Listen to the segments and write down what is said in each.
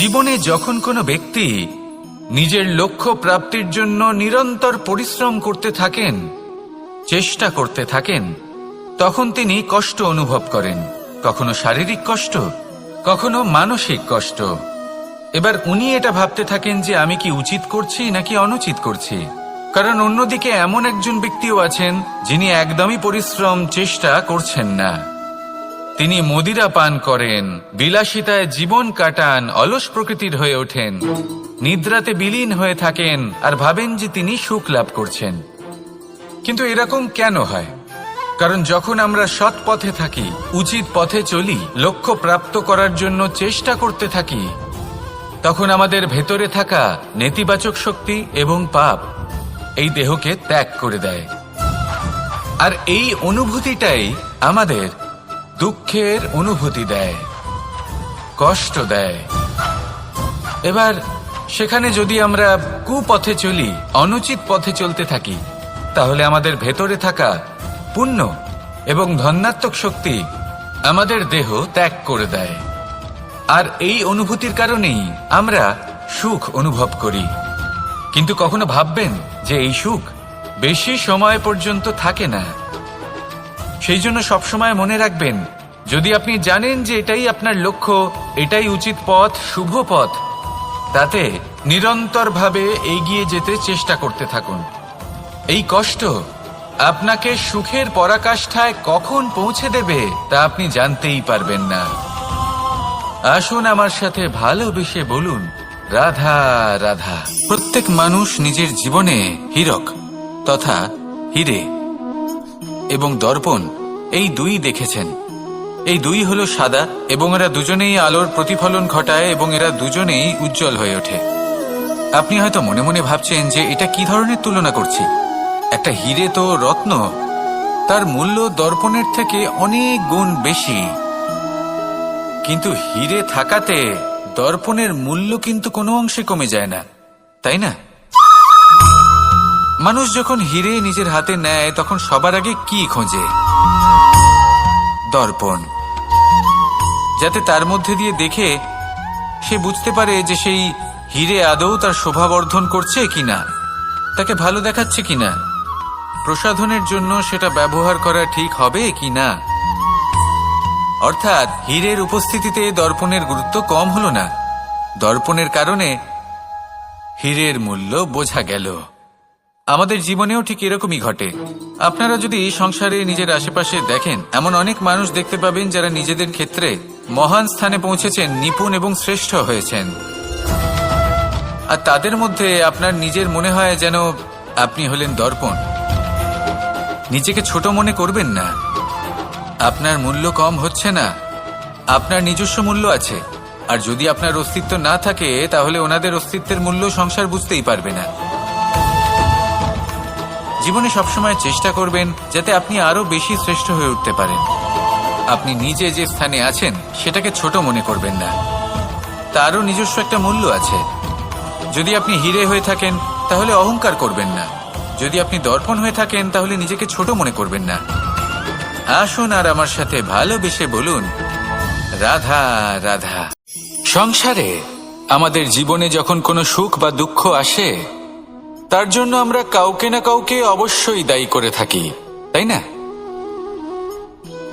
জীবনে যখন কোনো ব্যক্তি নিজের লক্ষ্য প্রাপ্তির জন্য নিরন্তর পরিশ্রম করতে থাকেন, চেষ্টা করতে থাকেন, তখন তিনি কষ্ট অনুভব করেন, কখনো শারীরিক কষ্ট, কখনো মানসিক কষ্ট। এবার উনি এটা ভাবতে থাকেন যে আমি কি উচিত করছি নাকি অনুচিত করছি। কারণ অন্যদিকে এমন একজন ব্যক্তিও আছেন যিনি একদমই পরিশ্রম চেষ্টা করছেন না। তিনি মদিরা পান করেন, বিলাসিতায় জীবন কাটান, অলস প্রকৃতির হয়ে ওঠেন, নিদ্রাতে বিলীন হয়ে থাকেন আর ভাবেন যে তিনি সুখ লাভ করছেন। কিন্তু এরকম কেন হয়? কারণ যখন আমরা সৎ পথে থাকি, উচিত পথে চলি, লক্ষ্য প্রাপ্ত করার জন্য চেষ্টা করতে থাকি, তখন আমাদের ভেতরে থাকা নেতিবাচক শক্তি এবং পাপ এই দেহকে ত্যাগ করে দেয়। আর এই অনুভূতিটাই আমাদের দুঃখের অনুভূতি দেয়, কষ্ট দেয়। এবার সেখানে যদি আমরা কুপথে চলি, অনুচিত পথে চলতে থাকি, তাহলে আমাদের ভেতরে থাকা পুণ্য এবং ধনাত্মক শক্তি আমাদের দেহ ত্যাগ করে দেয়। আর এই অনুভূতির কারণেই আমরা সুখ অনুভব করি। কিন্তু কখনো ভাববেন যে এই সুখ বেশি সময় পর্যন্ত থাকে না। সেই জন্য সবসময় মনে রাখবেন, যদি আপনি জানেন যে এটাই আপনার লক্ষ্য, এটাই উচিত পথ, শুভ পথ, তাতে নিরন্তরভাবে এগিয়ে যেতে চেষ্টা করতে থাকুন। এই কষ্ট আপনাকে সুখের পরাকাষ্ঠায় কখন পৌঁছে দেবে তা আপনি জানতেই পারবেন না। আসুন আমার সাথে ভালোবেসে বলুন, রাধা রাধা। প্রত্যেক মানুষ নিজের জীবনে হীরক তথা হীরে এবং দর্পণ এই দুই দেখেছেন। এই দুই হলো সাদা এবং এরা দুজনেই আলোর প্রতিফলন ঘটায় এবং এরা দুজনেই উজ্জ্বল হয়ে ওঠে। আপনি হয়তো মনে মনে ভাবছেন যে এটা কি ধরনের তুলনা করছি। একটা হীরে তো রত্ন, তার মূল্য দর্পণের থেকে অনেক গুণ বেশি। কিন্তু হীরে থাকাতে দর্পণের মূল্য কিন্তু কোনো অংশে কমে যায় না, তাই না? মানুষ যখন হীরে নিজের হাতে নেয় তখন সবার আগে কি খোঁজে? দর্পণ, যাতে তার মধ্যে দিয়ে দেখে সে বুঝতে পারে যে সেই হীরে আদৌ তার শোভাবর্ধন করছে কিনা, তাকে ভালো দেখাচ্ছে কিনা, প্রসাধনের জন্য সেটা ব্যবহার করা ঠিক হবে কিনা। অর্থাৎ হীরের উপস্থিতিতে দর্পণের গুরুত্ব কম হলো না, দর্পণের কারণে হীরের মূল্য বোঝা গেল। আমাদের জীবনেও ঠিক এরকমই ঘটে। আপনারা যদি সংসারে নিজের আশেপাশে দেখেন, এমন অনেক মানুষ দেখতে পাবেন যারা নিজেদের ক্ষেত্রে মহান স্থানে পৌঁছেছেন, নিপুণ এবং শ্রেষ্ঠ হয়েছেন। আর তাদের মধ্যে আপনার নিজের মনে হয় যেন আপনি হলেন দর্পণ। নিজেকে ছোট মনে করবেন না। আপনার মূল্য কম হচ্ছে না, আপনার নিজস্ব মূল্য আছে। আর যদি আপনার অস্তিত্ব না থাকে তাহলে ওনাদের অস্তিত্বের মূল্য সংসার বুঝতেই পারবে না। জীবনে সবসময় চেষ্টা করবেন যাতে আপনি আরো বেশি শ্রেষ্ঠ হয়ে উঠতে পারেন। আপনি নিজে যে স্থানে আছেন সেটাকে ছোট মনে করবেন না, তারও নিজস্ব একটা মূল্য আছে। যদি আপনি হীরে হয়ে থাকেন তাহলে অহংকার করবেন না, যদি আপনি দর্পণ হয়ে থাকেন তাহলে নিজেকে ছোট মনে করবেন না। আসুন আর আমার সাথে ভালোবেসে বলুন, রাধা রাধা। সংসারে আমাদের জীবনে যখন কোনো সুখ বা দুঃখ আসে, তার জন্য আমরা কাউকে না কাউকে অবশ্যই দায়ী করে থাকি, তাই না?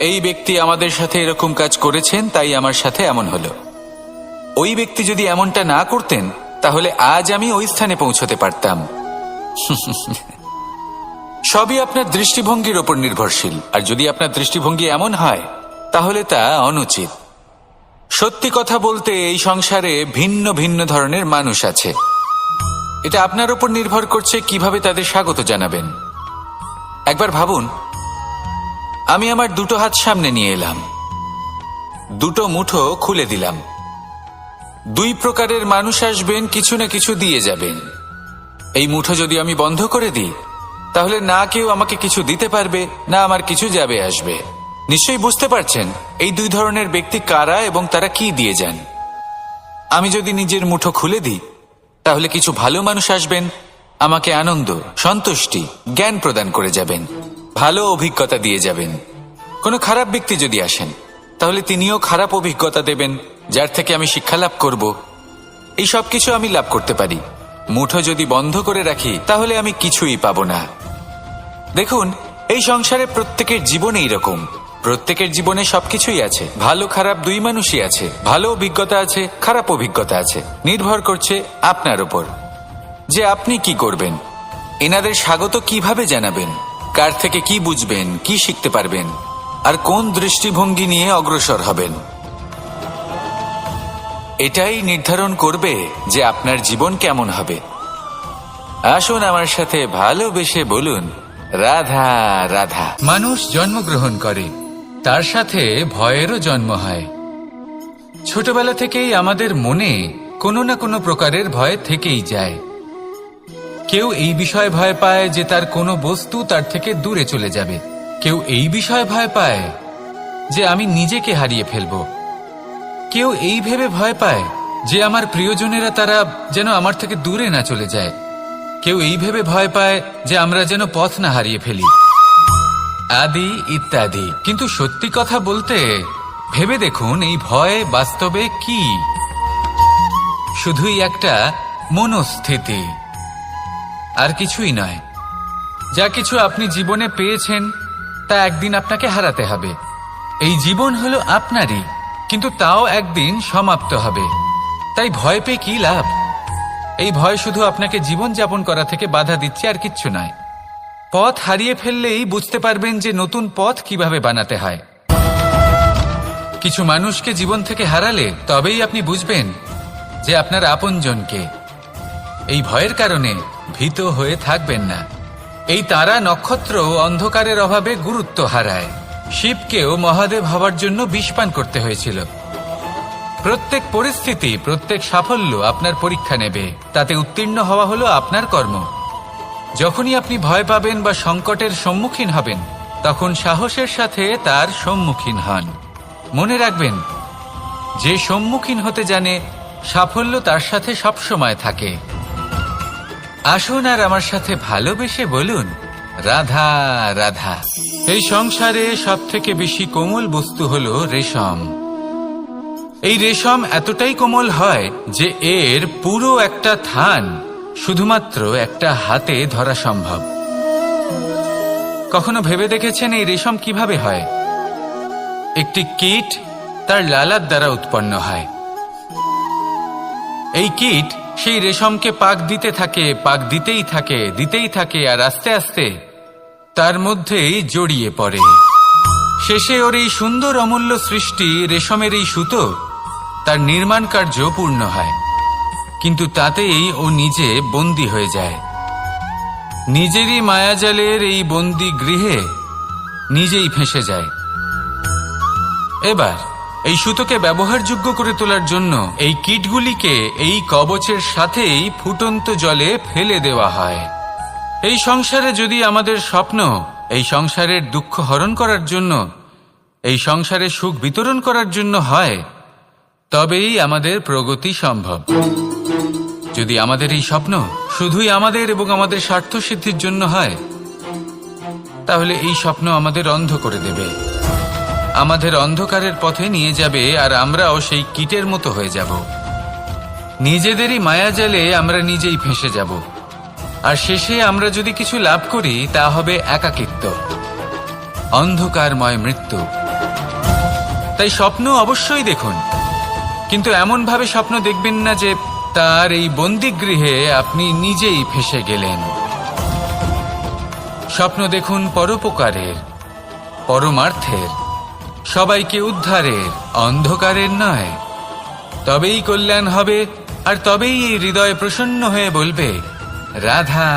এই ব্যক্তি আমাদের সাথে এরকম কাজ করেছেন তাই আমার সাথে এমন হলো। ওই ব্যক্তি যদি এমনটা না করতেন তাহলে আজ আমি ওই স্থানে পৌঁছতে পারতাম। সবই আপনার দৃষ্টিভঙ্গির ওপর নির্ভরশীল। আর যদি আপনার দৃষ্টিভঙ্গি এমন হয় তাহলে তা অনুচিত। সত্যি কথা বলতে এই সংসারে ভিন্ন ভিন্ন ধরনের মানুষ আছে। এটা আপনার উপর নির্ভর করছে কিভাবে তাদের স্বাগত জানাবেন। একবার ভাবুন, আমি আমার দুটো হাত সামনে নিয়ে এলাম, দুটো মুঠো খুলে দিলাম। দুই প্রকারের মানুষ আসবেন, কিছু না কিছু দিয়ে যাবেন। এই মুঠো যদি আমি বন্ধ করে দিই তাহলে না কেউ আমাকে কিছু দিতে পারবে, না আমার কিছু যাবে আসবে। নিশ্চয়ই বুঝতে পারছেন এই দুই ধরনের ব্যক্তি কারা এবং তারা কি দিয়ে যান। আমি যদি নিজের মুঠো খুলে দিই তাহলে কিছু ভালো মানুষ আসবেন, আমাকে আনন্দ, সন্তুষ্টি, জ্ঞান প্রদান করে যাবেন, ভালো অভিজ্ঞতা দিয়ে যাবেন। কোনো খারাপ ব্যক্তি যদি আসেন তাহলে তিনিও খারাপ অভিজ্ঞতা দেবেন, যার থেকে আমি শিক্ষা লাভ করব। এই সব কিছু আমি লাভ করতে পারি। মুঠো যদি বন্ধ করে রাখি তাহলে আমি কিছুই পাবো না। দেখুন, এই সংসারে প্রত্যেকের জীবন এইরকম। প্রত্যেকের জীবনে সবকিছুই আছে, ভালো খারাপ দুই মানুষই আছে। ভালো অভিজ্ঞতা আছে, খারাপ অভিজ্ঞতা আছে। নির্ভর করছে আপনার উপর যে আপনি কি করবেন। এনাদের স্বাগত কিভাবে জানাবেন, কার থেকে কি বুঝবেন, কি শিখতে পারবেন, আর কোন দৃষ্টিভঙ্গি নিয়ে অগ্রসর হবেন। এটাই নির্ধারণ করবে যে আপনার জীবন কেমন হবে। আসুন আমার সাথে ভালোবেসে বলুন, রাধা রাধা। মানুষ জন্মগ্রহণ করে, তার সাথে ভয়েরও জন্ম হয়। ছোটবেলা থেকেই আমাদের মনে কোনো না কোনো প্রকারের ভয় থেকেই যায়। কেউ এই বিষয়ে ভয় পায় যে তার কোনো বস্তু তার থেকে দূরে চলে যাবে। কেউ এই বিষয়ে ভয় পায় যে আমি নিজেকে হারিয়ে ফেলব। কেউ এই ভেবে ভয় পায় যে আমার প্রিয়জনেরা তারা যেন আমার থেকে দূরে না চলে যায়। কেউ এই ভেবে ভয় পায় যে আমরা যেন পথ না হারিয়ে ফেলি, আদি ইত্যাদি। কিন্তু সত্যি কথা বলতে ভেবে দেখুন, এই ভয় বাস্তবে কি? শুধুই একটা মনস্থিতি, আর কিছুই নয়। যা কিছু আপনি জীবনে পেয়েছেন তা একদিন আপনাকে হারাতে হবে। এই জীবন হলো আপনারই, কিন্তু তাও একদিন সমাপ্ত হবে। তাই ভয় পেয়ে কি লাভ? এই ভয় শুধু আপনাকে জীবন যাপন করা থেকে বাধা দিচ্ছে, আর কিচ্ছু নয়। পথ হারিয়ে ফেললেই বুঝতে পারবেন যে নতুন পথ কিভাবে বানাতে হয়। কিছু মানুষকে জীবন থেকে হারালে তবেই আপনি বুঝবেন যে আপনার আপনজনকে। এই ভয়ের কারণে ভীত হয়ে থাকবেন না। এই তারা নক্ষত্র অন্ধকারের অভাবে গুরুত্ব হারায়। শিবকেও মহাদেব হবার জন্য বিষপান করতে হয়েছিল। প্রত্যেক পরিস্থিতি, প্রত্যেক সাফল্য আপনার পরীক্ষা নেবে। তাতে উত্তীর্ণ হওয়া হলো আপনার কর্ম। যখনই আপনি ভয় পাবেন বা সংকটের সম্মুখীন হবেন, তখন সাহসের সাথে তার সম্মুখীন হন। মনে রাখবেন, যে সম্মুখীন হতে জানে সাফল্য তার সাথে সবসময় থাকে। আসুন আর আমার সাথে ভালোবেসে বলুন, রাধা রাধা। এই সংসারে সব থেকে বেশি কোমল বস্তু হলো রেশম। এই রেশম এতটাই কোমল হয় যে এর পুরো একটা থান শুধুমাত্র একটা হাতে ধরা সম্ভব। কখনো ভেবে দেখেছেন এই রেশম কিভাবে হয়? একটি কীট তার লালার দ্বারা উৎপন্ন হয়। এই কীট সেই রেশমকে পাক দিতে থাকে, পাক দিতেই থাকে, আর আস্তে আস্তে তার মধ্যেই জড়িয়ে পড়ে। শেষে ওর এই সুন্দর অমূল্য সৃষ্টি রেশমের এই সুতো, তার নির্মাণ কার্য পূর্ণ হয়। কিন্তু তাতেই ও নিজে বন্দী হয়ে যায়। নিজেরই মায়াজালের এই বন্দী গৃহে নিজেই ফেঁসে যায়। এবার এই সুতোকে ব্যবহারযোগ্য করে তোলার জন্য এই কীটগুলিকে এই কবচের সাথেই ফুটন্ত জলে ফেলে দেওয়া হয়। এই সংসারে যদি আমাদের স্বপ্ন এই সংসারের দুঃখ হরণ করার জন্য, এই সংসারে সুখ বিতরণ করার জন্য হয়, তবেই আমাদের প্রগতি সম্ভব। যদি আমাদের এই স্বপ্ন শুধুই আমাদের এবং আমাদের স্বার্থ সিদ্ধির জন্য হয়, তাহলে এই স্বপ্ন আমাদের অন্ধ করে দেবে, আমাদের অন্ধকারের পথে নিয়ে যাবে, আর আমরাও সেই কীটের মতো হয়ে যাব। নিজেদেরই মায়াজালে আমরা নিজেই ফেঁসে যাব, আর শেষে আমরা যদি কিছু লাভ করি তা হবে একাকিত্ব, অন্ধকারময় মৃত্যু। তাই স্বপ্ন অবশ্যই দেখুন, কিন্তু এমন ভাবে স্বপ্ন দেখবেন না যে তার এই বন্দিগৃহে আপনি নিজেই ফেঁসে গেলেন। স্বপ্ন দেখুন পরোপকারের, পরমার্থের, সবাইকে উদ্ধারের, অন্ধকারের নয়। তবেই কল্যাণ হবে, আর তবেই এই হৃদয় প্রসন্ন হয়ে বলবে, রাধা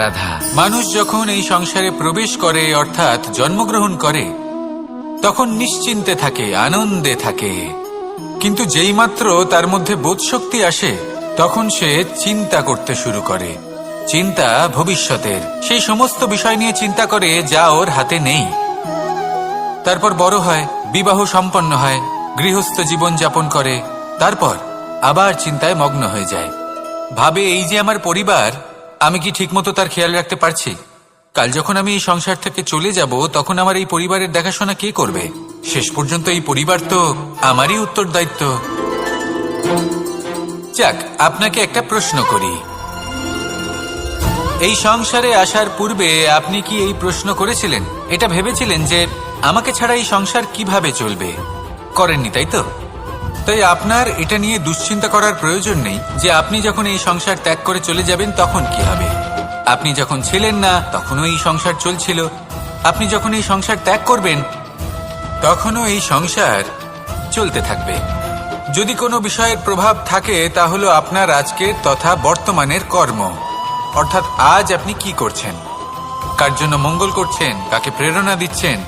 রাধা। মানুষ যখন এই সংসারে প্রবেশ করে, অর্থাৎ জন্মগ্রহণ করে, তখন নিশ্চিন্তে থাকে, আনন্দে থাকে। কিন্তু যেই মাত্র তার মধ্যে বোধশক্তি আসে, তখন সে চিন্তা করতে শুরু করে। চিন্তা ভবিষ্যতের, সেই সমস্ত বিষয় নিয়ে চিন্তা করে যা ওর হাতে নেই। তারপর বড় হয়, বিবাহ সম্পন্ন হয়, গৃহস্থ জীবন যাপন করে, তারপর আবার চিন্তায় মগ্ন হয়ে যায়। ভাবে, এই যে আমার পরিবার, আমি কি ঠিকমতো তার খেয়াল রাখতে পারছি? কাল যখন আমি এই সংসার থেকে চলে যাব, তখন আমার এই পরিবারের দেখাশোনা কে করবে? শেষ পর্যন্ত এই পরিবার তো আমারই উত্তরদায়িত্ব। যাক, আপনাকে একটা প্রশ্ন করি। এই সংসারে আসার পূর্বে আপনি কি এই প্রশ্ন করেছিলেন, এটা ভেবেছিলেন যে আমাকে ছাড়া এই সংসার কিভাবে চলবে? করেননি, তাই তো? তাই আপনার এটা নিয়ে দুশ্চিন্তা করার প্রয়োজন নেই যে আপনি যখন এই সংসার ত্যাগ করে চলে যাবেন তখন কি হবে। আপনি যখন ছিলেন না তখনও এই সংসার চলছিল, আপনি যখন এই সংসার ত্যাগ করবেন তখনও এই সংসার চলতে থাকবে। যদি কোনো বিষয়ের প্রভাব থাকে তা হলো আপনার আজকের তথা বর্তমানের কর্ম, অর্থাৎ আজ আপনি কি করছেন, কার জন্য মঙ্গল করছেন, কাকে প্রেরণা দিচ্ছেন,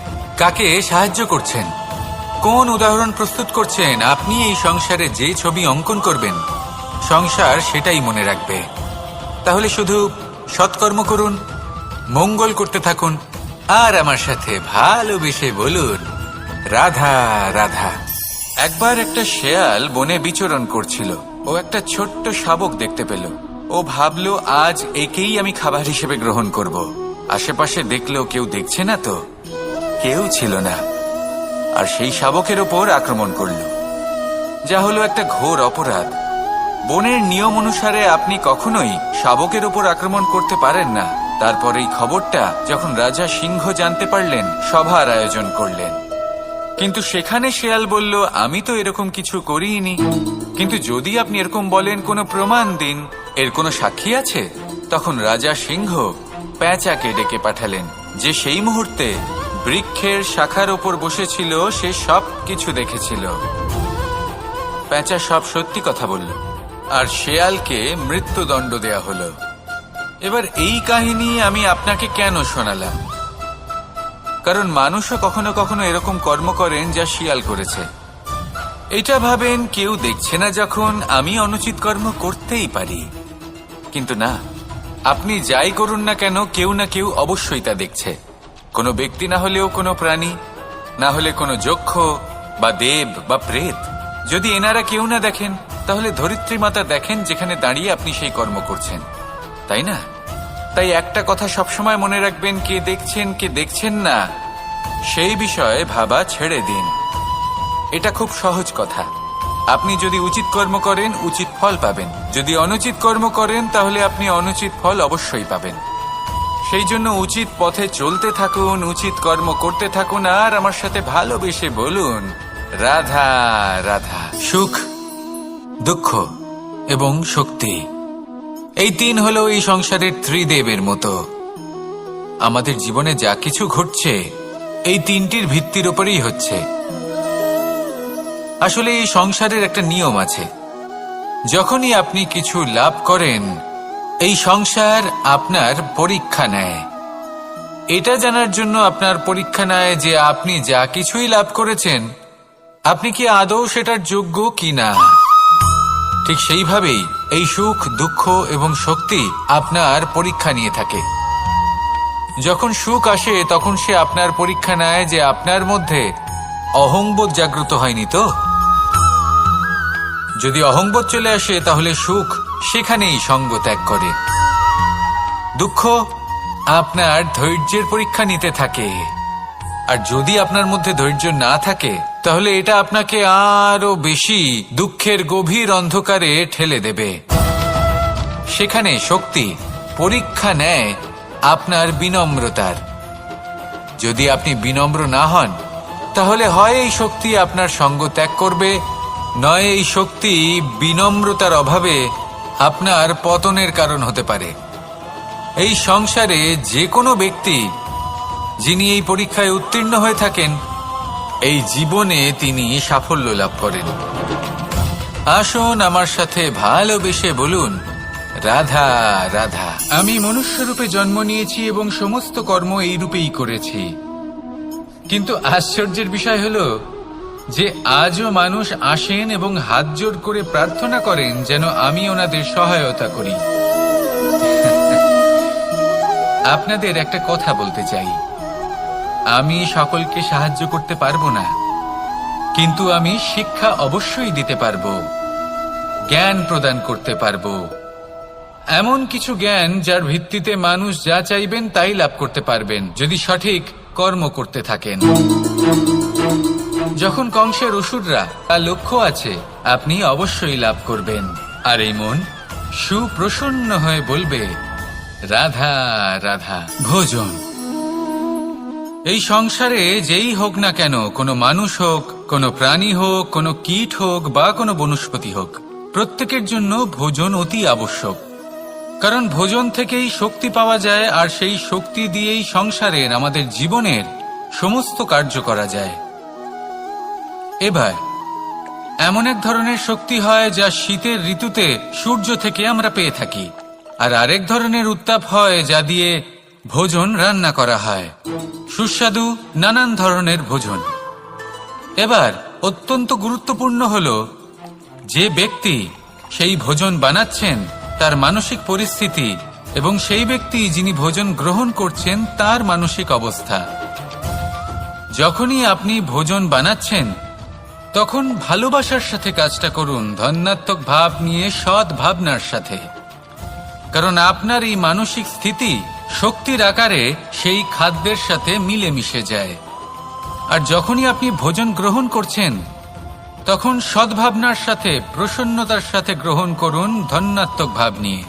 কাকে সাহায্য করছেন, কোন উদাহরণ প্রস্তুত করছেন। আপনি এই সংসারে যে ছবি অঙ্কন করবেন সংসার সেটাই মনে রাখবে। তাহলে শুধু সৎকর্ম করুন, মঙ্গল করতে থাকুন, আর আমার সাথে ভালোবেসে বলুন রাধা রাধা। একবার একটা শেয়াল বনে বিচরণ করছিল। ও একটা ছোট্ট শাবক দেখতে পেল। ও ভাবলো আজ একেই আমি খাবার হিসেবে গ্রহণ করব। আশেপাশে দেখলো কেউ দেখছে না তো, কেউ ছিল না, আর সেই শাবকের ওপর আক্রমণ করল, যা হলো একটা ঘোর অপরাধ। বনের নিয়ম অনুসারে আপনি কখনোই শাবকের ওপর আক্রমণ করতে পারেন না। তারপর এই খবরটা যখন রাজা সিংহ জানতে পারলেন, সভার আয়োজন করলেন। কিন্তু সেখানে শেয়াল বলল, আমি তো এরকম কিছু করিনি। কিন্তু যদি আপনি এরকম বলেন, কোনো প্রমাণ দিন, এর কোনো সাক্ষী আছে? তখন রাজা সিংহ পেঁচাকে ডেকে পাঠালেন, যে সেই মুহূর্তে বৃক্ষের শাখার ওপর বসেছিল, সে সব কিছু দেখেছিল। পেঁচা সব সত্যি কথা বলল, আর শেয়ালকে মৃত্যুদণ্ড দেয়া হলো। এবার এই কাহিনী আমি আপনাকে কেন শোনালাম? কারণ মানুষও কখনো কখনো এরকম কর্ম করেন যা শিয়াল করেছে। এটা ভাবেন কেউ দেখছে না, যখন আমি অনুচিত কর্ম করতেই পারি। কিন্তু না, আপনি যাই করুন না কেন, কেউ না কেউ অবশ্যই তা দেখছে। কোনো ব্যক্তি না হলেও কোনো প্রাণী, না হলে কোনো যক্ষ বা দেব বা প্রেত। যদি এনারা কেউ না দেখেন, তাহলে ধরিত্রী মাতা দেখেন, যেখানে দাঁড়িয়ে আপনি সেই কর্ম করছেন, তাই না? তাই একটা কথা সবসময় মনে রাখবেন, কে দেখছেন কে দেখছেন না সেই বিষয়ে ভাবা ছেড়ে দিন। এটা খুব সহজ কথা। আপনি যদি উচিত কর্ম করেন, উচিত ফল পাবেন। যদি অনুচিত কর্ম করেন, তাহলে আপনি অনুচিত ফল অবশ্যই পাবেন। সেই জন্য উচিত পথে চলতে থাকুন, উচিত কর্ম করতে থাকুন, আর আমার সাথে ভালোবেসে বলুন রাধা রাধা। সুখ, দুঃখ এবং শক্তি, এই তিন হলো এই সংসারের ত্রিদেবের মতো। আমাদের জীবনে যা কিছু ঘটছে এই তিনটির ভিত্তির উপরেই হচ্ছে। আসলে এই সংসারের একটা নিয়ম আছে, যখনই আপনি কিছু লাভ করেন, এই সংসার আপনার পরীক্ষা নেয়। এটা জানার জন্য আপনার পরীক্ষা নেয় যে আপনি যা কিছুই লাভ করেছেন, আপনি কি আদৌ সেটার যোগ্য কি না। ঠিক সেইভাবেই এই সুখ, দুঃখ এবং শক্তি আপনার পরীক্ষা নিয়ে থাকে। যখন সুখ আসে, তখন সে আপনার পরীক্ষা নেয় যে আপনার মধ্যে অহংবোধ জাগ্রত হয়নি তো। যদি অহংবোধ চলে আসে, তাহলে সুখ সেখানেই সঙ্গ ত্যাগ করে। দুঃখ আপনার ধৈর্যের পরীক্ষা নিতে থাকে, আর যদি আপনার মধ্যে ধৈর্য না থাকে, তাহলে এটা আপনাকে আরো বেশি দুঃখের গভীর অন্ধকারে ঠেলে দেবে। সেখানে শক্তি পরীক্ষা নেয় আপনার বিনম্রতার। যদি আপনি বিনম্র না হন, তাহলে হয় এই শক্তি আপনার সঙ্গ ত্যাগ করবে, নয় এই শক্তি বিনম্রতার অভাবে আপনার পতনের কারণ হতে পারে। এই সংসারে যে কোনো ব্যক্তি যিনি এই পরীক্ষায় উত্তীর্ণ হয়ে থাকেন, এই জীবনে তিনি সাফল্য লাভ করেন। আসুন আমার সাথে ভালোবেসে বলুন রাধা রাধা। আমি মনুষ্য রূপে জন্ম নিয়েছি এবং সমস্ত কর্ম এই রূপেই করেছি। কিন্তু আশ্চর্যের বিষয় হলো যে আজও মানুষ আসেন এবং হাত জোড় করে প্রার্থনা করেন যেন আমি ওনাদের সহায়তা করি। আপনাদের একটা কথা বলতে চাই, আমি সকলকে সাহায্য করতে পারবো না, কিন্তু আমি শিক্ষা অবশ্যই দিতে পারবো, জ্ঞান প্রদান করতে পারবো। এমন কিছু জ্ঞান যার ভিত্তিতে মানুষ যা চাইবেন তাই লাভ করতে পারবেন, যদি সঠিক কর্ম করতে থাকেন। যখন কংসের অসুররা তার লক্ষ্য আছে, আপনি অবশ্যই লাভ করবেন। আর এই মন সুপ্রসন্ন হয়ে বলবে, রাধা রাধা। ভোজন। এই সংসারে যেই হোক না কেন, কোনো মানুষ হোক, কোনো প্রাণী হোক, কোনো কীট হোক বা কোনো বনস্পতি হোক, প্রত্যেকের জন্য ভোজন অতি আবশ্যক। কারণ ভোজন থেকেই শক্তি পাওয়া যায়, আর সেই শক্তি দিয়েই সংসারের, আমাদের জীবনের সমস্ত কার্য করা যায়। এবার এমন এক ধরনের শক্তি হয় যা শীতের ঋতুতে সূর্য থেকে আমরা পেয়ে থাকি, আর আরেক ধরনের উত্তাপ হয় যা দিয়ে ভোজন রান্না করা হয়, সুস্বাদু নানান ধরনের ভোজন। এবার অত্যন্ত গুরুত্বপূর্ণ হলো যে ব্যক্তি সেই ভোজন বানাচ্ছেন তার মানসিক পরিস্থিতি এবং সেই ব্যক্তি যিনি ভোজন গ্রহণ করছেন তার মানসিক অবস্থা। যখনই আপনি ভোজন বানাচ্ছেন তখন ভালোবাসার সাথে কাজটা করুন, ধন্যাত্মক ভাব নিয়ে, সৎ ভাবনার সাথে। কারণ আপনার এই মানসিক স্থিতি শক্তির আকারে সেই খাদ্যের সাথে মিলে মিশে যায়। আর যখনই আপনি ভোজন গ্রহণ করছেন তখন সদ্ভাবনার সাথে, প্রসন্নতার সাথে গ্রহণ করুন, ধন্যাত্মক ভাব নিয়ে।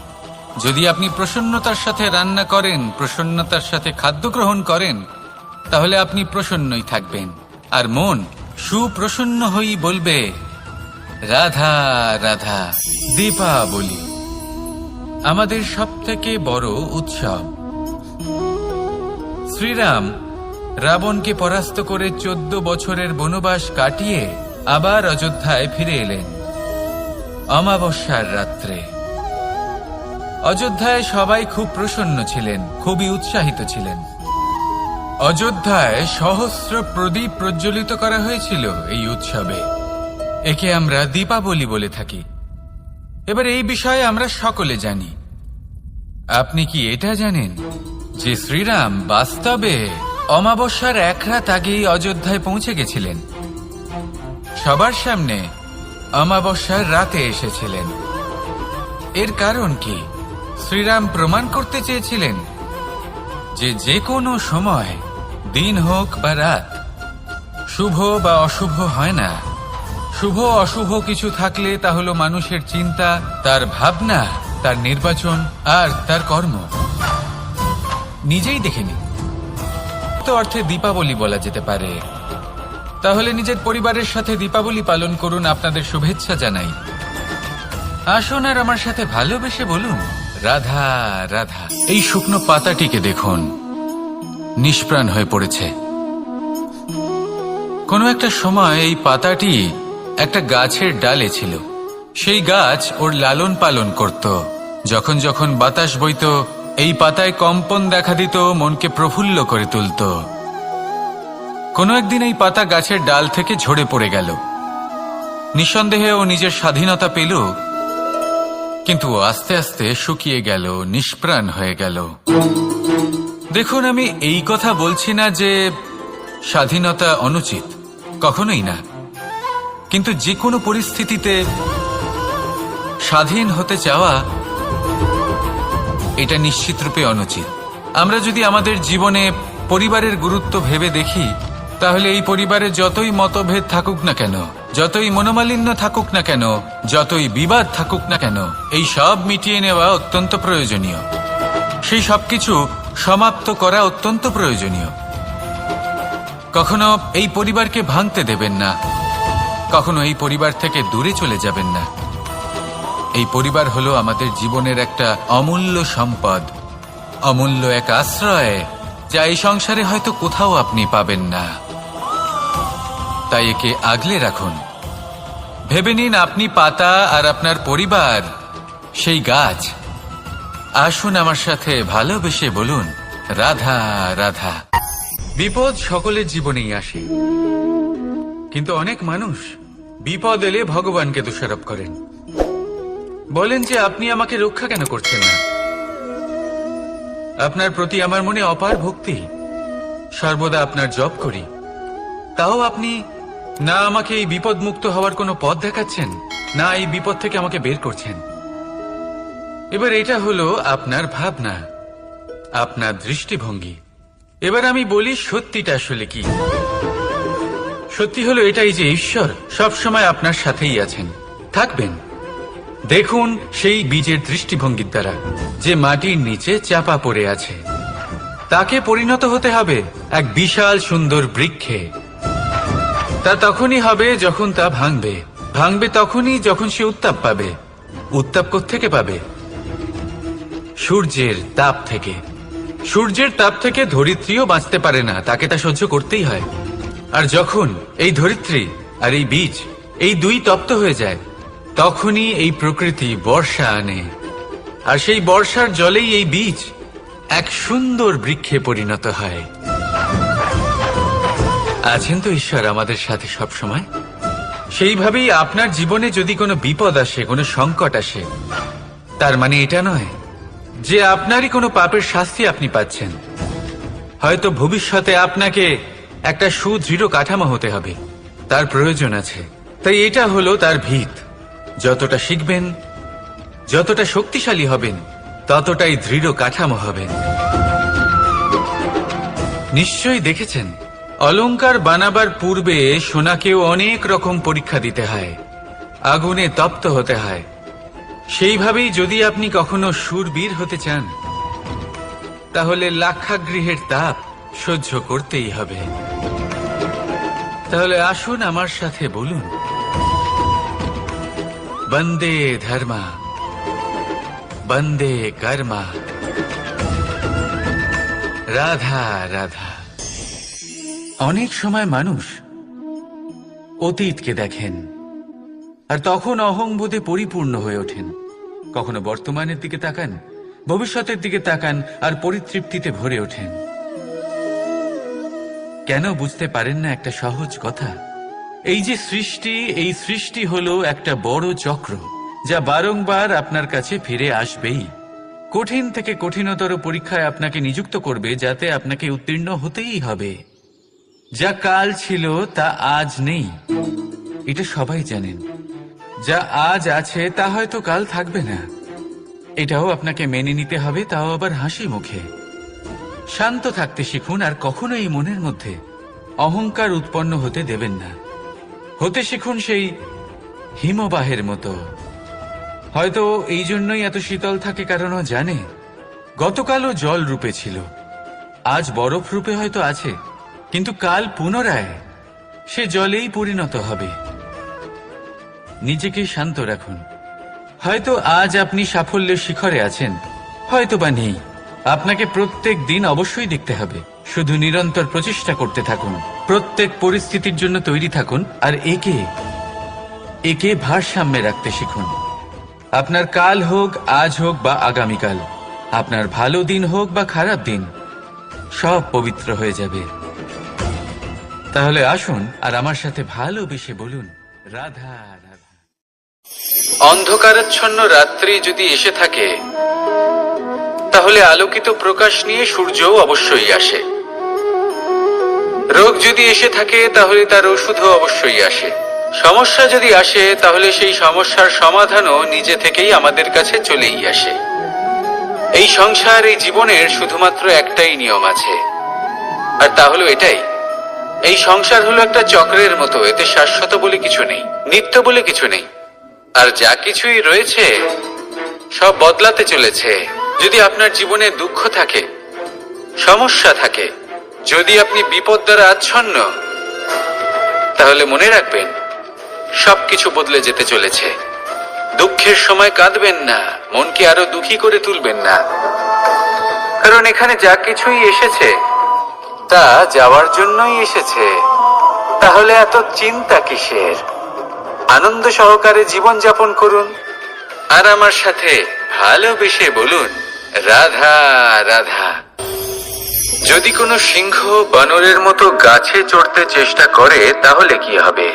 যদি আপনি প্রসন্নতার সাথে রান্না করেন, প্রসন্নতার সাথে খাদ্য গ্রহণ করেন, তাহলে আপনি প্রসন্নই থাকবেন। আর মন সুপ্রসন্ন হয়েই বলবে, রাধা রাধা। দীপাবলি আমাদের সবথেকে বড় উৎসব। শ্রীরাম রাবণকে পরাস্ত করে 14 বছরের বনবাস কাটিয়ে আবার অযোধ্যায় ফিরে এলেন অমাবস্যার রাত্রে। অযোধ্যায় সবাই খুব প্রসন্ন ছিলেন, খুবই উৎসাহিত ছিলেন। অযোধ্যায় সহস্র প্রদীপ প্রজ্বলিত করা হয়েছিল এই উৎসবে। একে আমরা দীপাবলি বলে থাকি। এবার এই বিষয়ে আমরা সকলে জানি। আপনি কি এটা জানেন যে শ্রীরাম বাস্তবে অমাবস্যার এক রাত আগেই অযোধ্যায় পৌঁছে গেছিলেন? সবার সামনে অমাবস্যার রাতে এসেছিলেন। এর কারণ কি? শ্রীরাম প্রমাণ করতে চেয়েছিলেন যে যে কোনো সময়, দিন হোক বা রাত, শুভ বা অশুভ হয় না। শুভ অশুভ কিছু থাকলে তা হলো মানুষের চিন্তা, তার ভাবনা, তার নির্বাচন আর তার কর্ম। নিজেই দেখে নিন। তো অর্থে দীপাবলি বলা যেতে পারে। তাহলে নিজের পরিবারের সাথে দীপাবলি পালন করুন। আপনাদের শুভেচ্ছা জানাই। আসুন আর আমার সাথে ভালোবেসে বলুন, রাধা রাধা। এই শুকনো পাতাটিকে দেখুন, নিষ্প্রাণ হয়ে পড়েছে। কোনো একটা সময় এই পাতাটি একটা গাছের ডালে ছিল। সেই গাছ ওর লালন পালন করত। যখন যখন বাতাস বইত, এই পাতায় কম্পন দেখা দিত, মনকে প্রফুল্ল করে তুলত। কোনো একদিন এই পাতা গাছের ডাল থেকে ঝরে পড়ে গেল। নিঃসন্দেহে ও নিজের স্বাধীনতা পেল, কিন্তু আস্তে আস্তে শুকিয়ে গেল, নিষ্প্রাণ হয়ে গেল। দেখুন, আমি এই কথা বলছি না যে স্বাধীনতা অনুচিত, কখনোই না। কিন্তু যে কোনো পরিস্থিতিতে স্বাধীন হতে চাওয়া এটা নিশ্চিতরূপে অনুচিত। আমরা যদি আমাদের জীবনে পরিবারের গুরুত্ব ভেবে দেখি, তাহলে এই পরিবারে যতই মতভেদ থাকুক না কেন, যতই মনোমালিন্য থাকুক না কেন, যতই বিবাদ থাকুক না কেন, এই সব মিটিয়ে নেওয়া অত্যন্ত প্রয়োজনীয়। সেই সবকিছু সমাপ্ত করা অত্যন্ত প্রয়োজনীয়। কখনো এই পরিবারকে ভাঙতে দেবেন না, কখনো এই পরিবার থেকে দূরে চলে যাবেন না। এই পরিবার হলো আমাদের জীবনের একটা অমূল্য সম্পদ, অমূল্য এক আশ্রয়, যা এই সংসারে হয়তো কোথাও আপনি পাবেন না। তাই একে আগলে রাখুন। ভেবে নিন আপনি পাতা আর আপনার পরিবার সেই গাছ। আসুন আমার সাথে ভালোবেসে বলুন, রাধা রাধা। বিপদ সকলের জীবনেই আসে, কিন্তু অনেক মানুষ বিপদ এলে ভগবানকে দোষারোপ করেন। বলেন যে আপনি আমাকে রক্ষা কেন করছেন না? আপনার প্রতি আমার মনে অপার ভক্তি, সর্বদা আপনার জপ করি, তাও আপনি না আমাকে এই বিপদ মুক্ত হওয়ার কোনো পথ দেখাচ্ছেন, না এই বিপদ থেকে আমাকে বের করছেন। এবার এটা হলো আপনার ভাবনা, আপনার দৃষ্টিভঙ্গি। এবার আমি বলি সত্যিটা আসলে কি। সত্যি হলো এটাই যে ঈশ্বর সবসময় আপনার সাথেই আছেন, থাকবেন। দেখুন সেই বীজের দৃষ্টিভঙ্গির দ্বারা যে মাটির নিচে চাপা পড়ে আছে, তাকে পরিণত হতে হবে এক বিশাল সুন্দর বৃক্ষে। তা তখনই হবে যখন তা ভাঙবে, ভাঙবে তখনই যখন সে উত্তাপ পাবে। উত্তাপ কোত্থেকে পাবে? সূর্যের তাপ থেকে। সূর্যের তাপ থেকে ধরিত্রীও বাঁচতে পারে না, তাকে তা সহ্য করতেই হয়। আর যখন এই ধরিত্রী আর এই বীজ এই দুই তপ্ত হয়ে যায়, তখনই এই প্রকৃতি বর্ষা আনে। আর সেই বর্ষার জলেই এই বীজ এক সুন্দর বৃক্ষে পরিণত হয়। আছেন তো ঈশ্বর আমাদের সাথে সব সময়। সেইভাবেই আপনার জীবনে যদি কোনো বিপদ আসে, কোনো সংকট আসে, তার মানে এটা নয় যে আপনারই কোনো পাপের শাস্তি আপনি পাচ্ছেন। হয়তো ভবিষ্যতে আপনাকে একটা সুদৃঢ় কাঠামো হতে হবে, তার প্রয়োজন আছে। তাই এটা হলো তার ভিত। যতটা শিখবেন, যতটা শক্তিশালী হবেন, ততটাই দৃঢ় কাঠামো হবেন। নিশ্চয়ই দেখেছেন, অলংকার বানাবার পূর্বে সোনাকেও অনেক রকম পরীক্ষা দিতে হয়, আগুনে তপ্ত হতে হয়। সেইভাবেই যদি আপনি কখনো শূরবীর হতে চান, তাহলে লাক্ষাগৃহের তাপ সহ্য করতেই হবে। তাহলে আসুন আমার সাথে বলুন, বন্দে ধর্মা, বন্দে কর্মা, রাধা রাধা। অনেক সময় মানুষ অতীতকে দেখেন আর তখন অহংবোধে পরিপূর্ণ হয়ে ওঠেন। কখনো বর্তমানের দিকে তাকান, ভবিষ্যতের দিকে তাকান আর পরিতৃপ্তিতে ভরে ওঠেন। কেন বুঝতে পারেন না একটা সহজ কথা? এই যে সৃষ্টি, এই সৃষ্টি হলো একটা বড় চক্র, যা বারংবার আপনার কাছে ফিরে আসবেই। কঠিন থেকে কঠিনতর পরীক্ষায় আপনাকে নিযুক্ত করবে, যাতে আপনাকে উত্তীর্ণ হতেই হবে। যা কাল ছিল তা আজ নেই, এটা সবাই জানেন। যা আজ আছে তা হয়তো কাল থাকবে না, এটাও আপনাকে মেনে নিতে হবে, তাও আবার হাসি মুখে। শান্ত থাকতে শিখুন আর কখনো এই মনের মধ্যে অহংকার উৎপন্ন হতে দেবেন না। হতে শিখুন সেই হিমবাহের মতো। হয়তো এই জন্যই এত শীতল থাকে, কারণ ও জানে গতকালও জল রূপে ছিল, আজ বরফ রূপে হয়তো আছে, কিন্তু কাল পুনরায় সে জলেই পরিণত হবে। নিজেকে শান্ত রাখুন। হয়তো আজ আপনি সাফল্যের শিখরে আছেন, হয়তো বা নেই। আপনাকে প্রত্যেক দিন অবশ্যই দেখতে হবে। শুধু নিরন্তর প্রচেষ্টা করতে থাকুন, প্রত্যেক পরিস্থিতির জন্য তৈরি থাকুন, আর একে ভারসাম্যে রাখতে শিখুন। আপনার কাল হোক, আজ হোক বা আগামীকাল, আপনার ভালো দিন হোক বা খারাপ দিন, সব পবিত্র হয়ে যাবে। তাহলে আসুন আর আমার সাথে ভালোবেসে বলুন, রাধা রাধা। অন্ধকারাচ্ছন্ন রাত্রি যদি এসে থাকে, তাহলে আলোকিত প্রকাশ নিয়ে সূর্যও অবশ্যই আসে। রোগ যদি এসে থাকে, তাহলে তার ওষুধও অবশ্যই আসে। সমস্যা যদি আসে, তাহলে সেই সমস্যার সমাধানও নিজে থেকেই আমাদের কাছে চলেই আসে। এই সংসার, এই জীবনের শুধুমাত্র একটাই নিয়ম আছে, আর তা হলো এটাই, এই সংসার হলো একটা চক্রের মতো। এতে শাশ্বত বলে কিছু নেই, নিত্য বলে কিছু নেই, আর যা কিছুই রয়েছে সব বদলাতে চলেছে। যদি আপনার জীবনে দুঃখ থাকে, সমস্যা থাকে, যদি আপনি বিপদ দ্বারা আচ্ছন্ন, তাহলে মনে রাখবেন সবকিছু বদলে যেতে চলেছে। দুঃখের সময় কাঁদবেন না, মনকে আরো দুঃখী করে তুলবেন না, কারণ এখানে যা কিছুই এসেছে তা যাওয়ার জন্যই এসেছে। তাহলে এত চিন্তা কিসের? আনন্দ সহকারে জীবন যাপন করুন আর আমার সাথে ভালোবেসে বলুন, রাধা রাধা। যদি কোনো সিংহ বানরের মতো গাছে চড়তে চেষ্টা করে, তাহলে কি হবে?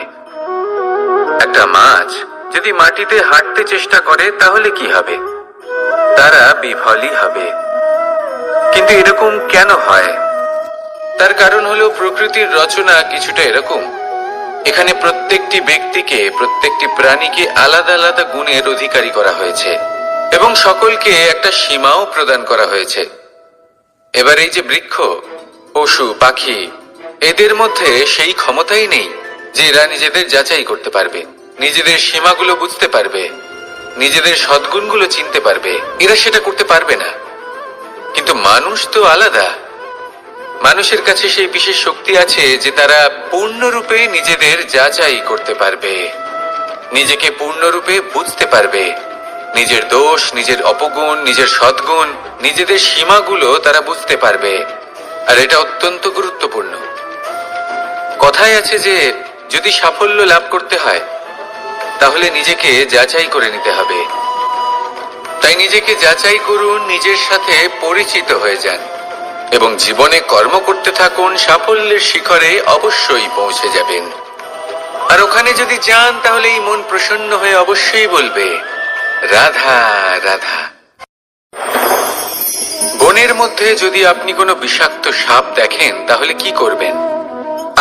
একটা মাছ যদি মাটিতে হাঁটতে চেষ্টা করে, তাহলে কি হবে? তারা বিফলই হবে। কিন্তু এরকম কেন হয়? তার কারণ হলো প্রকৃতির রচনা কিছুটা এরকম। এখানে প্রত্যেকটি ব্যক্তিকে, প্রত্যেকটি প্রাণীকে আলাদা আলাদা গুণের অধিকারী করা হয়েছে এবং সকলকে একটা সীমাও প্রদান করা হয়েছে। এবার এই যে বৃক্ষ, পশু, পাখি, এদের মধ্যে সেই ক্ষমতাই নেই যে এরা নিজেদের যাচাই করতে পারবে, নিজেদের সীমাগুলো বুঝতে পারবে। নিজেদের সদ্গুণগুলো চিনতে পারবে, এরা সেটা করতে পারবে না। কিন্তু মানুষ তো আলাদা। মানুষের কাছে সেই বিশেষ শক্তি আছে যে তারা পূর্ণরূপে নিজেদের যাচাই করতে পারবে, নিজেকে পূর্ণরূপে বুঝতে পারবে, নিজের দোষ, নিজের অপগুণ, নিজের সদ্গুণ, নিজেদের সীমাগুলো তারা বুঝতে পারবে। আর এটা অত্যন্ত গুরুত্বপূর্ণ। কথায় আছে যে যদি সাফল্য লাভ করতে হয় তাহলে নিজেকে যাচাই করে নিতে হবে। তাই নিজেকে যাচাই করুন, নিজের সাথে পরিচিত হয়ে যান এবং জীবনে কর্ম করতে থাকুন। সাফল্যের শিখরে অবশ্যই পৌঁছে যাবেন। আর ওখানে যদি যান তাহলে এই মন প্রসন্ন হয়ে অবশ্যই বলবে, রাধা রাধা। বনের মধ্যে যদি আপনি কোনো বিষাক্ত সাপ দেখেন তাহলে কি করবেন?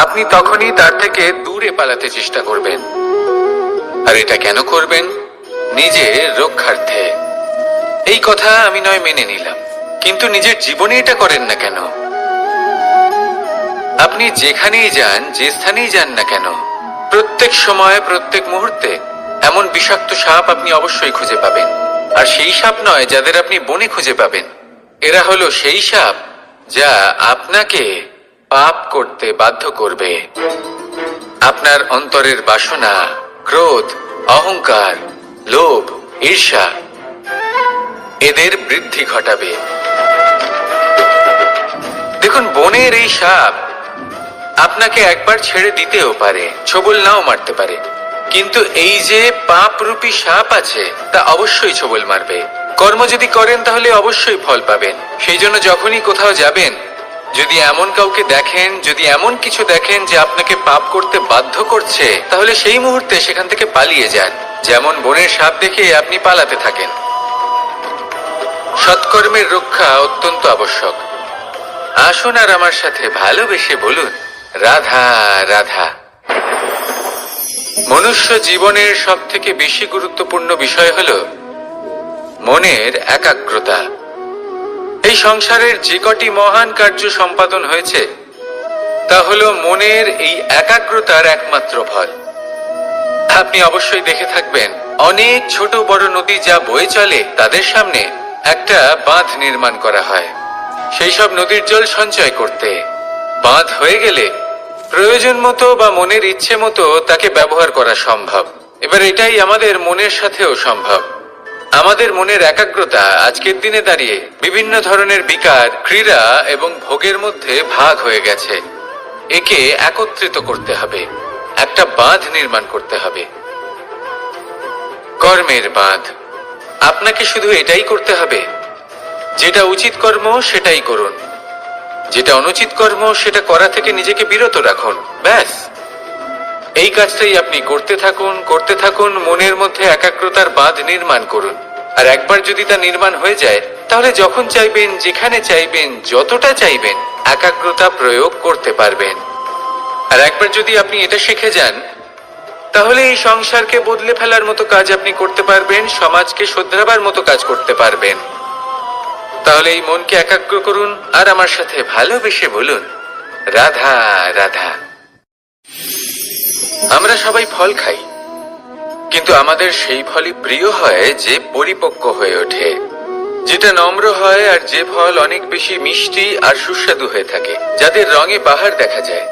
আপনি তখনই তার থেকে দূরে পালাতে চেষ্টা করবেন। আর এটা কেন করবেন? নিজের রক্ষার্থে। এই কথা আমি নয় মেনে নিলাম, কিন্তু নিজের জীবনে এটা করেন না কেন? আপনি যেখানেই যান, যে স্থানেই যান না কেন, প্রত্যেক সময়, প্রত্যেক মুহূর্তে এমন বিষাক্ত সাপ আপনি অবশ্যই খুঁজে পাবেন। আর সেই সাপ নয় যাদের আপনি বনে খুঁজে পাবেন, এরা হলো সেই সাপ যা আপনাকে পাপ করতে বাধ্য করবে। আপনার অন্তরের বাসনা, ক্রোধ, অহংকার, লোভ, ঈর্ষা এদের বৃদ্ধি ঘটাবে। দেখুন, বনের এই সাপ আপনাকে একবার ছেড়ে দিতেও পারে, ছোবল নাও মারতে পারে, কিন্তু এই যে পাপরূপী সাপ আছে তা অবশ্যই ছোবল মারবে। কর্ম যদি করেন তাহলে অবশ্যই ফল পাবেন। সেই জন্য যখনই কোথাও যাবেন, যদি এমন কাউকে দেখেন, যদি এমন কিছু দেখেন যে আপনাকে পাপ করতে বাধ্য করছে, তাহলে সেই মুহূর্তে সেখান থেকে পালিয়ে যান। যেমন বনের সাপ দেখে আপনি পালাতে থাকেন। সৎকর্মের রক্ষা অত্যন্ত আবশ্যক। আসুন আর আমার সাথে ভালোবেসে বলুন, রাধা রাধা। মনুষ্য জীবনের সব থেকে বেশি গুরুত্বপূর্ণ বিষয় হল মনের একাগ্রতা। এই সংসারের যে কটি মহান কার্য সম্পাদন হয়েছে তা হলো মনের এই একাগ্রতার একমাত্র ফল। আপনি অবশ্যই দেখে থাকবেন, অনেক ছোট বড় নদী যা বয়ে চলে তাদের সামনে একটা বাঁধ নির্মাণ করা হয় সেই সব নদীর জল সঞ্চয় করতে। বাঁধ হয়ে গেলে প্রয়োজন মতো বা মনের ইচ্ছে মতো তাকে ব্যবহার করা সম্ভব। এবার এটাই আমাদের মনের সাথেও সম্ভব। আমাদের মনের একাগ্রতা আজকের দিনে দাঁড়িয়ে বিভিন্ন ধরনের বিকার, ক্রীড়া এবং ভোগের মধ্যে ভাগ হয়ে গেছে। একে একত্রিত করতে হবে, একটা বাঁধ নির্মাণ করতে হবে, কর্মের বাঁধ। আপনাকে শুধু এটাই করতে হবে, যেটা উচিত কর্ম সেটাই করুন, যেটা অনুচিত কর্ম সেটা করা থেকে নিজেকে বিরত রাখুন। ব্যাস, এই কাজটাই আপনি করতে থাকুন, করতে থাকুন। মনের মধ্যে একাগ্রতার বাঁধ নির্মাণ করুন। আর একবার যদি তা নির্মাণ হয়ে যায় তাহলে যখন চাইবেন, যেখানে চাইবেন, যতটা চাইবেন একাগ্রতা প্রয়োগ করতে পারবেন। আর একবার যদি আপনি এটা শিখে যান তাহলে এই সংসারকে বদলে ফেলার মতো কাজ আপনি করতে পারবেন, সমাজকে শোধরাবার মতো কাজ করতে পারবেন। তাহলে এই মনকে একাগ্র করুন আর আমার সাথে ভালোবেসে বলুন, রাধা রাধা। আমরা সবাই ফল খাই, কিন্তু আমাদের সেই ফলই প্রিয় হয় যে পরিপক্ক হয়ে ওঠে, যেটা নম্র হয়, আর যে ফল অনেক বেশি মিষ্টি আর সুস্বাদু হয়ে থাকে, যাদের রঙে বাহার দেখা যায়।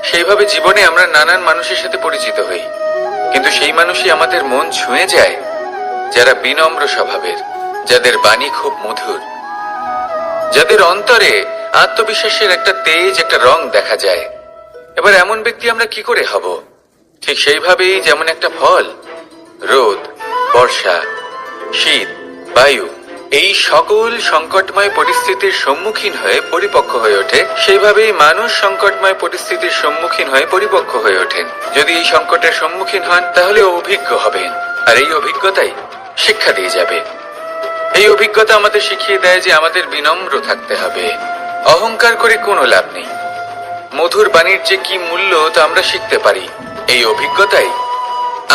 সেইভাবে জীবনে আমরা নানান মানুষের সাথে পরিচিত হই, কিন্তু সেই মানুষই আমাদের মন ছুঁয়ে যায় যারা বিনম্র স্বভাবের, যাদের বাণী খুব মধুর, যাদের অন্তরে আত্মবিশ্বাসের একটা তেজ, একটা রং দেখা যায়। এবার এমন ব্যক্তি আমরা কি করে হব? ঠিক সেইভাবেই যেমন একটা ফল রোদ, বর্ষা, শীত, বায়ু এই সকল সংকটময় পরিস্থিতির সম্মুখীন হয়ে পরিপক্ক হয়ে ওঠে, সেইভাবেই মানুষ সংকটময় পরিস্থিতির সম্মুখীন হয়ে পরিপক্ক হয়ে ওঠেন। যদি এই সংকটের সম্মুখীন হন তাহলে অভিজ্ঞ হবেন, আর এই অভিজ্ঞতাই শিক্ষা দিয়ে যাবে। এই অভিজ্ঞতা আমাদের শিখিয়ে দেয় যে আমাদের বিনম্র থাকতে হবে। অহংকার করে কোনো লাভ নেই। মধুর বাণীর যে কি মূল্য তা আমরা শিখতে পারি। এই অভিজ্ঞতাই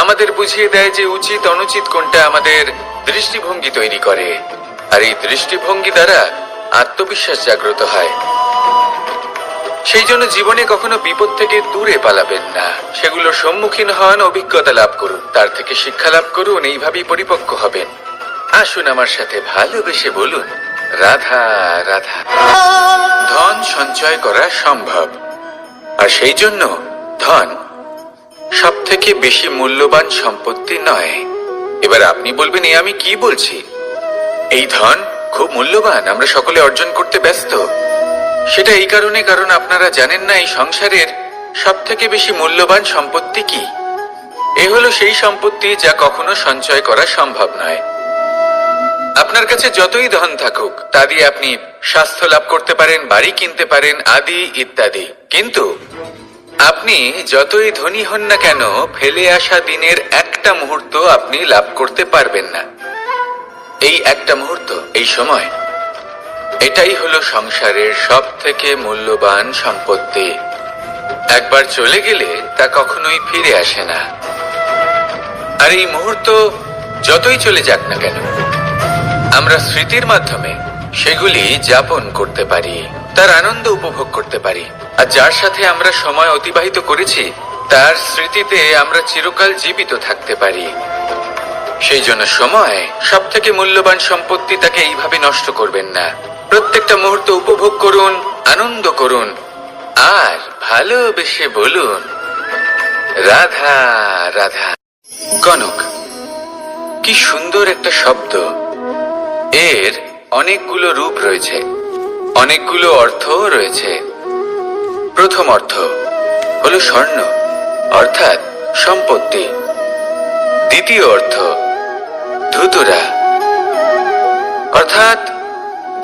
আমাদের বুঝিয়ে দেয় যে উচিত অনুচিত কোনটা, আমাদের দৃষ্টিভঙ্গি তৈরি করে, আর এই দৃষ্টিভঙ্গি দ্বারা আত্মবিশ্বাস জাগ্রত হয়। সেই জন্য জীবনে কখনো বিপদ থেকে দূরে পালাবেন না, সেগুলোর সম্মুখীন হন, অভিজ্ঞতা লাভ করুন, তার থেকে শিক্ষা লাভ করুন, এইভাবেই পরিপক্ক হবেন। আসুন আমার সাথে ভালোবেসে বলুন, রাধা রাধা। ধন সঞ্চয় করা সম্ভব, আর সেই জন্য ধন সব থেকে বেশি মূল্যবান সম্পত্তি নয়। এবার আপনি বলবেন, এ আমি কি বলছি? এই ধন খুব মূল্যবান, আমরা সকলে অর্জন করতে ব্যস্ত। সেটা এই কারণে, কারণ আপনারা জানেন না এই সংসারের সব থেকে বেশি মূল্যবান সম্পত্তি কি। এ হলো সেই সম্পত্তি যা কখনো সঞ্চয় করা সম্ভব নয়। আপনার কাছে যতই ধন থাকুক তা দিয়ে আপনি স্বাস্থ্য লাভ করতে পারেন, বাড়ি কিনতে পারেন, আদি ইত্যাদি, কিন্তু আপনি যতই ধনী হন না কেন, ফেলে আসা দিনের একটা মুহূর্ত আপনি লাভ করতে পারবেন না। এই একটা মুহূর্ত, এই সময়, এটাই হলো সংসারের সব থেকে মূল্যবান সম্পত্তি। একবার চলে গেলে তা কখনোই ফিরে আসে না। আর এই মুহূর্ত যতই চলে যাক না কেন, আমরা স্মৃতির মাধ্যমে সেগুলি যাপন করতে পারি, তার আনন্দ উপভোগ করতে পারি। আর যার সাথে আমরা সময় অতিবাহিত করেছি তার স্মৃতিতে আমরা চিরকাল জীবিত থাকতে পারি। সেই জন্য সময় সব থেকে মূল্যবান সম্পত্তি, তাকে এইভাবে নষ্ট করবেন না। প্রত্যেকটা মুহূর্ত উপভোগ করুন, আনন্দ করুন, আর ভালোবেসে বলুন, রাধা রাধা। কনক, কি সুন্দর একটা শব্দ। এর অনেকগুলো রূপ রয়েছে, অনেকগুলো অর্থও রয়েছে। প্রথম অর্থ হলো স্বর্ণ, অর্থাৎ সম্পত্তি। দ্বিতীয় অর্থ ধুতুরা, অর্থাৎ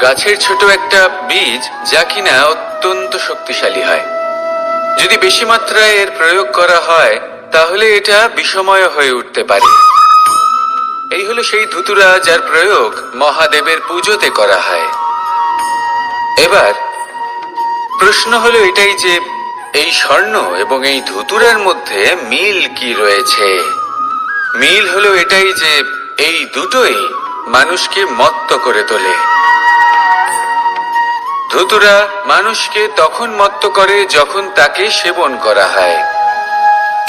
গাছের ছোট একটা বীজ, যা কিনা অত্যন্ত শক্তিশালী হয়। যদি বেশি মাত্রায় এর প্রয়োগ করা হয় তাহলে এটা বিষময় হয়ে উঠতে পারে। এই হলো সেই ধুতুরা যার প্রয়োগ মহাদেবের পুজোতে করা হয়। এবার প্রশ্ন হলো এটাই যে এই স্বর্ণ এবং এই ধুতুরার মধ্যে মিল কি রয়েছে। মিল হলো এটাই যে এই দুটোই মানুষকে মত্ত করে তোলে। ধুতুরা মানুষকে তখন মত্ত করে যখন তাকে সেবন করা হয়,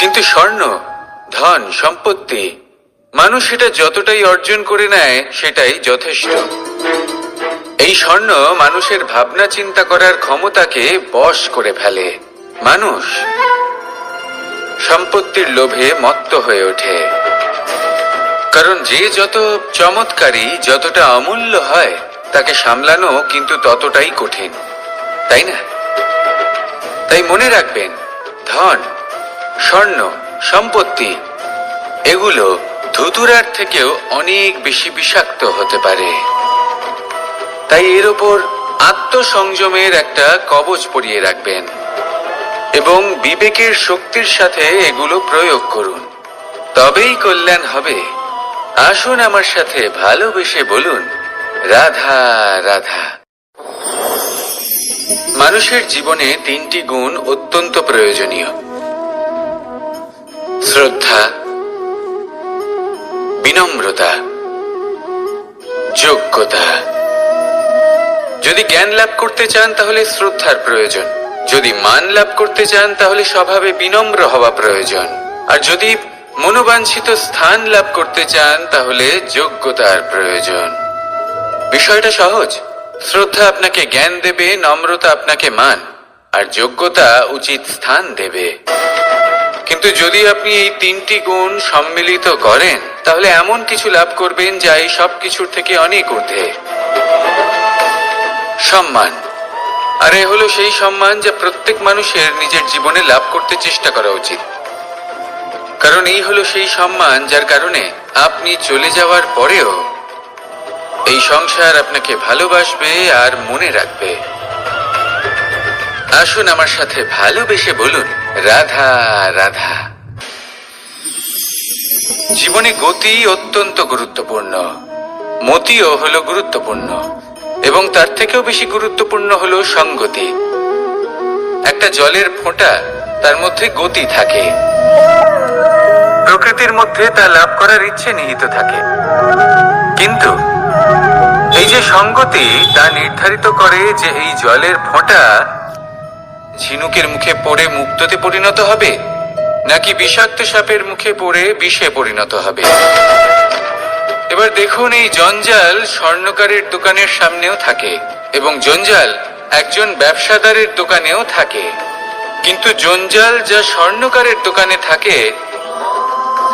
কিন্তু স্বর্ণ, ধন, সম্পত্তি, মানুষ সেটা যতটাই অর্জন করে নেয় সেটাই যথেষ্ট। এই স্বর্ণ মানুষের ভাবনা চিন্তা করার ক্ষমতাকে বশ করে ফেলে। মানুষ সম্পত্তির লোভে মত্ত হয়ে ওঠে, কারণ যে যত চমৎকারী, যতটা অমূল্য হয় তাকে সামলানো কিন্তু ততটাই কঠিন, তাই না? তাই মনে রাখবেন, ধন, স্বর্ণ, সম্পত্তি এগুলো ধুতুরার থেকেও অনেক বেশি বিষাক্ত হতে পারে। তাই এর ওপর আত্মসংযমের একটা কবচ পরিয়ে রাখবেন এবং বিবেকের শক্তির সাথে এগুলো প্রয়োগ করুন, তবেই কল্যাণ হবে। আসুন আমার সাথে ভালোবেসে বলুন, রাধা রাধা। মানুষের জীবনে তিনটি গুণ অত্যন্ত প্রয়োজনীয়: শ্রদ্ধা, বিনম্রতা, যোগ্যতা। যদি জ্ঞান লাভ করতে চান তাহলে শ্রদ্ধার প্রয়োজন, যদি মান লাভ করতে চান তাহলে স্বভাবে বিনম্র হওয়া প্রয়োজন, আর যদি মনোবাঞ্ছিত স্থান লাভ করতে চান তাহলে যোগ্যতার প্রয়োজন। বিষয়টা সহজ। শ্রদ্ধা আপনাকে জ্ঞান দেবে, নম্রতা আপনাকে মান, আর যোগ্যতা উচিত স্থান দেবে। কিন্তু যদি আপনি এই তিনটি গুণ সম্মিলিত করেন তাহলে এমন কিছু লাভ করবেন যা এই সব কিছুর থেকে অনেক ঊর্ধ্বে। সম্মান। আর এ হলো সেই সম্মান যা প্রত্যেক মানুষের নিজের জীবনে লাভ করতে চেষ্টা করা উচিত, কারণ এই হলো সেই সম্মান যার কারণে আপনি চলে যাওয়ার পরেও এই সংসার আপনাকে ভালোবাসবে আর মনে রাখবে। আসুন আমার সাথে ভালোবেসে বলুন, রাধা রাধা। জীবনে গতি অত্যন্ত গুরুত্বপূর্ণ, মতিও হলো গুরুত্বপূর্ণ, এবং তার থেকেও বেশি গুরুত্বপূর্ণ হলো সঙ্গতি। একটা জলের ফোঁটা, তার মধ্যে গতি থাকে, প্রকৃতির মধ্যে তা লাভ করার ইচ্ছে নিহিত থাকে, কিন্তু এই যে সঙ্গতি তা নির্ধারিত করে যে এই জলের ফোঁটা ঝিনুকের মুখে পড়ে মুক্তোতে পরিণত হবে, নাকি বিষাক্ত সাপের মুখে পড়ে বিষে পরিণত হবে? এবার দেখুন, এই জঞ্জাল স্বর্ণকারের দোকানের সামনেও থাকে এবং জঞ্জাল একজন ব্যবসাদারের দোকানেও থাকে। কিন্তু জঞ্জাল যা স্বর্ণকারের দোকানে থাকে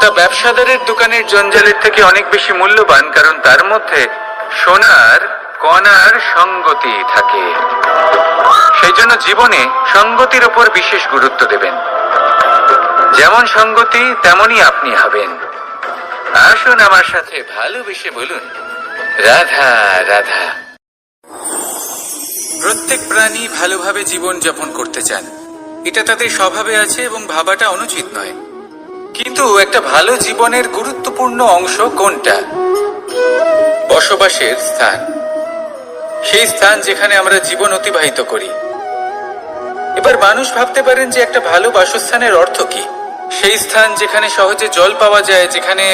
তা ব্যবসাদারের দোকানের জঞ্জালের থেকে অনেক বেশি মূল্যবান, কারণ তার মধ্যে সোনার কণার সঙ্গতি থাকে। সেই জন্য জীবনে সঙ্গতির উপর বিশেষ গুরুত্ব দেবেন। যেমন সঙ্গতি তেমনই আপনি হবেন। আসুন আমার সাথে ভালোবেসে বলুন, রাধা রাধা। প্রত্যেক প্রাণী ভালোভাবে জীবন যাপন করতে চান, এটা তাদের স্বভাবে আছে এবং ভাবাটা অনুচিত নয়। কিন্তু একটা ভালো জীবনের গুরুত্বপূর্ণ অংশ কোনটা? বসবাসের স্থান, সেই স্থান যেখানে আমরা জীবন অতিবাহিত করি। এবার মানুষ ভাবতে পারেন যে একটা ভালো বাসস্থানের অর্থ কি? সেই স্থান যেখানে সহজে জল পাওয়া যায়, যেখানে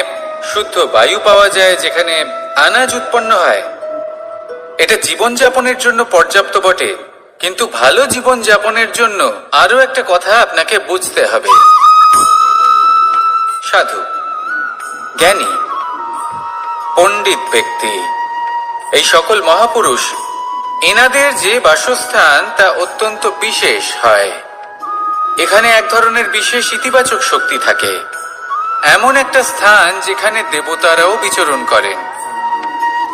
শুদ্ধ বায়ু পাওয়া যায়, যেখানে আনাজ উৎপন্ন হয়। এটা জীবনযাপনের জন্য পর্যাপ্ত বটে, কিন্তু ভালো জীবন যাপনের জন্য আরো একটা কথা আপনাকে বুঝতে হবে। সাধু, জ্ঞানী, পণ্ডিত ব্যক্তি, এই সকল মহাপুরুষ, এনাদের যে বাসস্থান তা অত্যন্ত বিশেষ হয়। এখানে এক ধরনের বিশেষ ইতিবাচক শক্তি থাকে, এমন একটা স্থান যেখানে দেবতারাও বিচরণ করেন।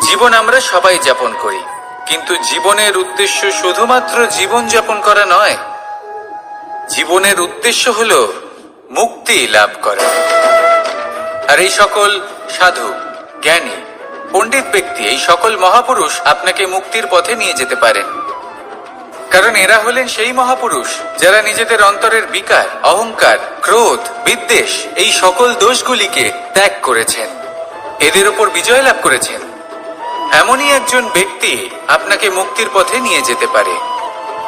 জীবন আমরা সবাই যাপন করি, কিন্তু জীবনের উদ্দেশ্য শুধুমাত্র জীবন যাপন করা নয়। জীবনের উদ্দেশ্য হলো মুক্তি লাভ করা। আর এই সকল সাধু, জ্ঞানী, পণ্ডিত ব্যক্তি, এই সকল মহাপুরুষ আপনাকে মুক্তির পথে নিয়ে যেতে পারেন, কারণ এরা হলেন সেই মহাপুরুষ যারা নিজেদের অন্তরের বিকার, অহংকার, ক্রোধ, বিদ্বেষ, এই সকল দোষগুলিকে ত্যাগ করেছেন, এদের উপর বিজয় লাভ করেছেন। এমনই একজন ব্যক্তি আপনাকে মুক্তির পথে নিয়ে যেতে পারে।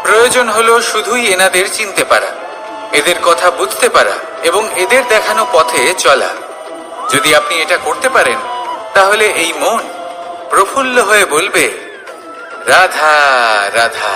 প্রয়োজন হলো শুধুই এনাদের চিনতে পারা, এদের কথা বুঝতে পারা এবং এদের দেখানো পথে চলা। যদি আপনি এটা করতে পারেন, তাহলে এই মন প্রফুল্ল হয়ে বলবে, রাধা রাধা।